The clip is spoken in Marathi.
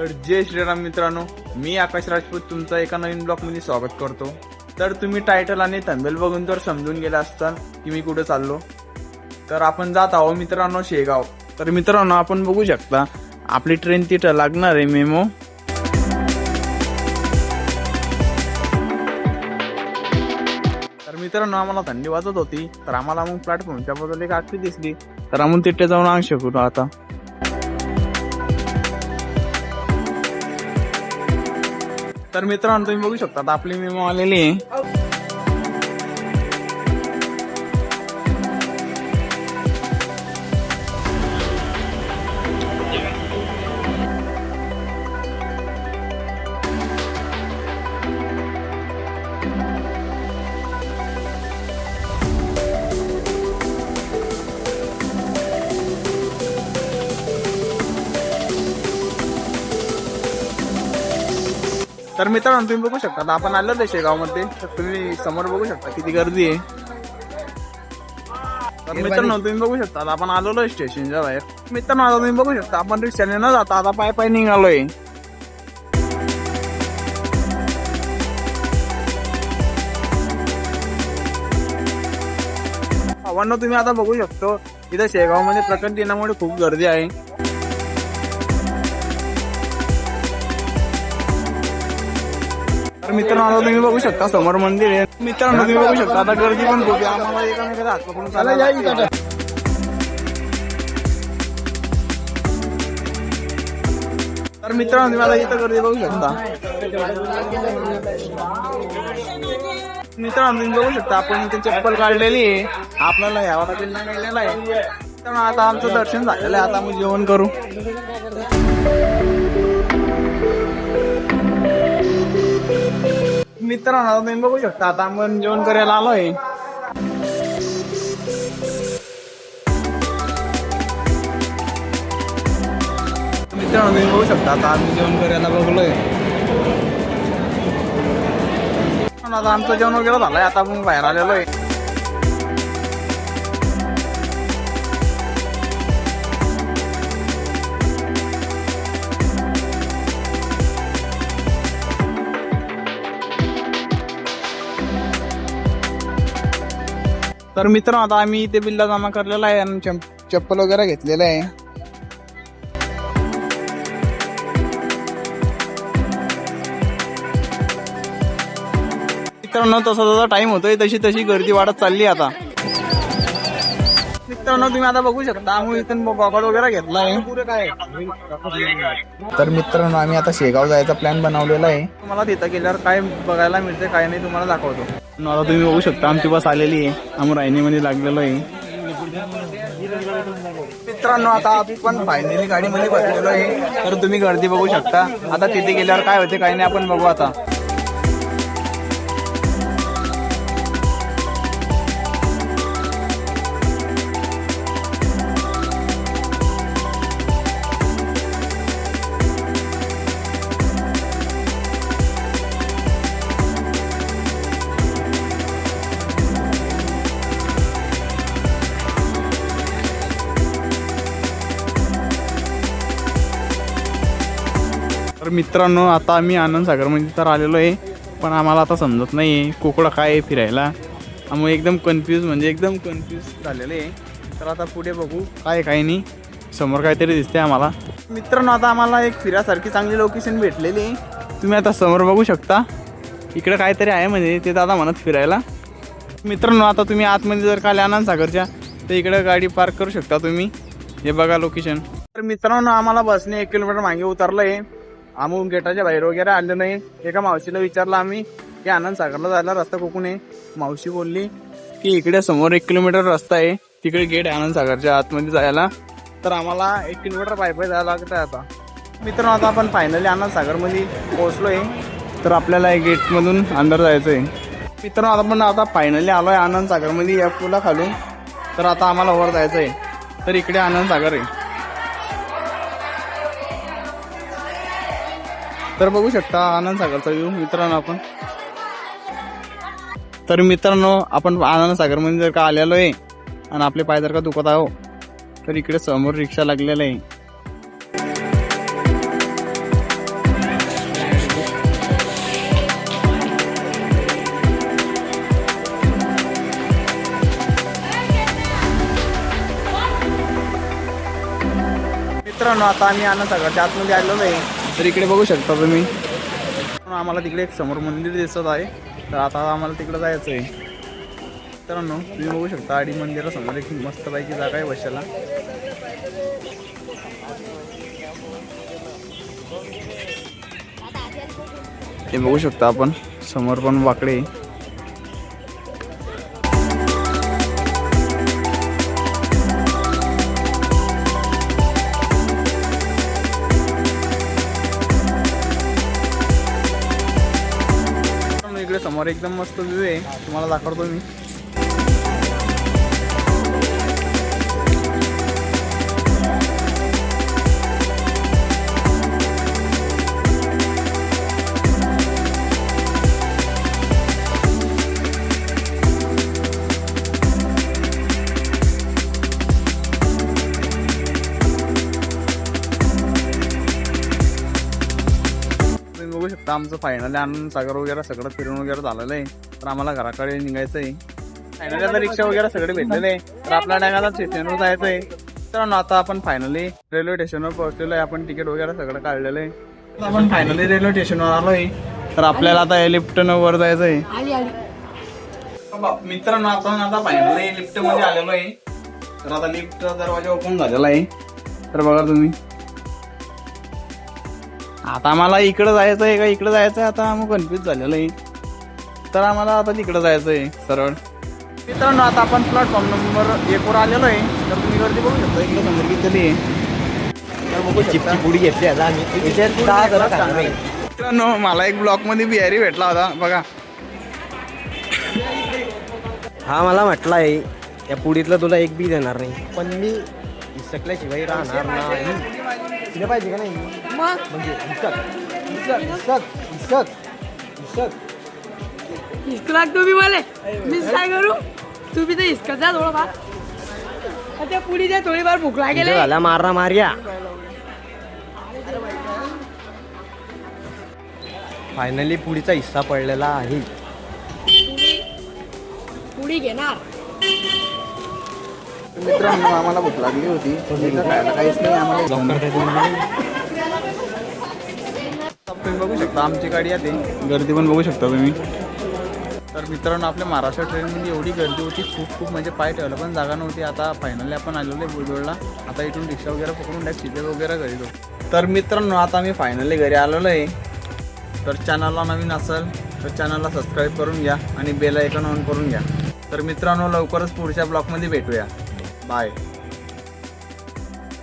तर जय श्रीराम मित्रांनो, मी आकाश राजपूत तुमचं एका नवीन ब्लॉग मध्ये स्वागत करतो। तर तुम्ही टायटल आणि थंबनेल बघून तर समजून गेला असताल की मी कुठे चाललो। तर आपण जात आहोत मित्रांनो शेगाव। तर मित्रांनो आपण बघू शकता आपली ट्रेन तिथं लागणार आहे मेमो। तर मित्रांनो आम्हाला थंडी वाजत होती, तर आम्हाला मग प्लॅटफॉर्मच्या बाजूला एक आखी दिसली, तर आम्ही तिथे जाऊन आणू शकतो आता। तर मित्रांनो तुम्ही बघू शकता आपली मेमो आलेली आहे। तर मित्रांनो तुम्ही बघू शकता आपण आलो आहे शेगाव मध्ये। तर तुम्ही समोर बघू शकता किती गर्दी आहे। तर मित्रांनो तुम्ही बघू शकता आपण आलेलो आहे स्टेशनच्या बाहेर। मित्रांनो आता तुम्ही बघू शकता आपण रिक्षाने न जाता आता पाय पाय निघालोय। आव्हानं तुम्ही आता बघू शकतो इथं शेगाव मध्ये प्रकट दिनामुळे खूप गर्दी आहे। तर मित्रांनो आता तुम्ही बघू शकता समोर मंदिर आहे। मित्रांनो तुम्ही बघू शकता आता गर्दी पण खूप आहे। आम्हाला एकामेकाला हात पकडून चालायला। तर मित्रांनो तुम्ही आता इथं गर्दी बघू शकता। मित्रांनो तुम्ही बघू शकता आपण इथे चप्पल काढलेली आहे, आपल्याला यावाला किल्ला गेलेला आहे। मित्रांनो आता आमचं दर्शन झालेलं आहे, आता आम्ही जेवण करू। मित्रांनो तुम्ही बघू शकता आता आपण जेवण करायला आलोय। मित्रांनो तुम्ही बघू शकता आता आम्ही जेवण करायला बघलोय। आता आमचं जेवण वगैरे झालंय, आता आपण बाहेर आलेलो आहे। तर मित्रांनो आता आम्ही इथे बिल्ला जमा करलेला आहे आणि चप्पल वगैरे घेतलेलं आहे। मित्रांनो तसा जसा टाइम होतोय तशी तशी गर्दी वाढत चालली आता। मित्रांनो तुम्ही आता बघू शकता आम्ही इथून बॉगल वगैरे घेतलाय। तर मित्रांनो आम्ही आता शेगाव जायचा प्लॅन बनवलेला आहे। तुम्हाला तिथं गेल्यावर काय बघायला मिळते काय नाही तुम्हाला दाखवतो। आता तुम्ही बघू शकता आमची बस आलेली आहे, आम्ही रायनीमध्ये लागलेलो आहे। मित्रांनो आता आपण फायनली गाडीमध्ये बसलेलो आहे। तर तुम्ही गर्दी बघू शकता, आता तिथे गेल्यावर काय होते काय नाही आपण बघू आता। तर मित्रांनो आता आम्ही आनंद सागरमध्ये तर आलेलो आहे, पण आम्हाला आता समजत नाही आहे कोकणा काय आहे फिरायला। आम्ही एकदम कन्फ्यूज झालेलं आहे। तर आता पुढे बघू काय काय नाही, समोर काहीतरी दिसते आम्हाला। मित्रांनो आता आम्हाला एक फिरासारखी चांगली लोकेशन भेटलेली आहे। तुम्ही आता समोर बघू शकता इकडे काहीतरी आहे म्हणजे ते दादा म्हणत फिरायला। मित्रांनो आता तुम्ही आतमध्ये जर का आले आनंद सागरच्या तर इकडे गाडी पार्क करू शकता तुम्ही। हे बघा लोकेशन। तर मित्रांनो आम्हाला बसने 1 किलोमीटर मागे उतरलंय। आम्ही गेटाच्या बाहेर वगैरे आले नाही। एका मावशीला विचारलं आम्ही की आनंद सागरला जायला रस्ता कुठून आहे। मावशी बोलली की इकडे समोर 1 किलोमीटर रस्ता आहे, तिकडे गेट आहे आनंद सागरच्या आतमध्ये जायला। तर आम्हाला 1 किलोमीटर पायी जायला लागत आहे आता। मित्रांनो आता आपण फायनली आनंद सागरमध्ये पोहोचलोय, तर आपल्याला एक गेटमधून अंदर जायचं आहे। मित्रांनो आपण आता फायनली आलोय आनंद सागरमध्ये या पुला खालून। तर आता आम्हाला वर जायचं आहे, तर इकडे आनंद सागर आहे। तर बघू शकता आनंद सागरचा व्ह्यू मित्रांनो आपण। तर मित्रांनो आपण आनंद सागरमध्ये जर का आलेलो आहे आणि आपले पाय जर का दुखत आहो तर इकडे समोर रिक्षा लागलेला आहे। मित्रांनो आता आम्ही आनंदसागरच्या आतमध्ये आलेलो आहे. तर इकडे बघू शकता तुम्ही, आम्हाला तिकडे एक समोर मंदिर दिसत आहे. तर आता आम्हाला तिकडे जायचं आहे. मित्रांनो तुम्ही बघू शकता आडी मंदिरासमोर एक मस्तपैकी जागा आहे बसायला. हे बघू शकता आपण समोर पण वाकडे. इकडे समोर एकदम मस्त व्ह्यू आहे, तुम्हाला दाखवतो मी. बघू शकता आमचं फायनली आनंदसागर वगैरे सगळं फिरून वगैरे झालेलं आहे. तर आम्हाला घराकडे निघायचं आहे. फायनली आता रिक्षा वगैरे सगळे भेटलेले आहे. तर आपल्या डायगाला स्टेशनवर जायचं आहे. तर आता आपण फायनली रेल्वे स्टेशनवर पोहोचलेलो आहे. आपण तिकीट वगैरे सगळं काढलेलं आहे. तर आपण फायनली रेल्वे स्टेशनवर आलो आहे. तर आपल्याला आता लिफ्टनं वर जायचं आहे. मित्रांनो आपण आता फायनली लिफ्ट मध्ये आलेलो आहे. तर आता लिफ्टचा दरवाजा ओपन झालेला आहे. तर बघा तुम्ही, आता आम्हाला इकडं जायचं आहे का इकडं जायचं आहे, आता मग कन्फ्यूज झालेलं आहे. तर आम्हाला आता तिकडं जायचं आहे सरळ. मित्रांनो आता आपण प्लॅटफॉर्म नंबर 1 वर आलेलो आहे. तर तुम्ही गर्दी बघू शकता इकडे समोर किती आहे. तर बघू चिपची पुडी घेतली आता आम्ही. मित्रांनो मला एक ब्लॉक मध्ये बिहारी भेटला होता बघा. हा मला म्हटलं आहे या पुडीतलं तुला एक बी देणार नाही, पण मी इसकल्याशिवाय राहणार नाही. तिला पाहिजे का नाही म्हणजे इसको लागतो मी मला मीच काय करू. तू बी तर इसकत जा थोडंफार. त्या पुढीच्या थोडीफार भूक लागेल झाला मारना मार्या. फायनली पुडीचा हिस्सा पडलेला आहे. पुडी घेणार. मित्रांनो आम्हाला भूक लागली होती, खायला काहीच नाही आम्हाला. तुम्ही बघू शकता आमची गाडी आहे, गर्दी पण बघू शकता तुम्ही. तर मित्रांनो आपल्या महाराष्ट्र ट्रेनमध्ये एवढी गर्दी होती, खूप म्हणजे पाय ठेवायला पण जागा नव्हती. आता फायनली आपण आलेलो आहे बुलढाण्याला. आता इथून रिक्षा वगैरे पकडून डायरेक्ट सीधे वगैरे घरी जाऊ. तर मित्रांनो आता मी फायनली घरी आलेलो आहे. तर चॅनलला नवीन असेल तर चॅनलला सबस्क्राईब करून घ्या आणि बेल आयकॉन ऑन करून घ्या. तर मित्रांनो लवकरच पुढच्या ब्लॉगमध्ये भेटूया. बाय.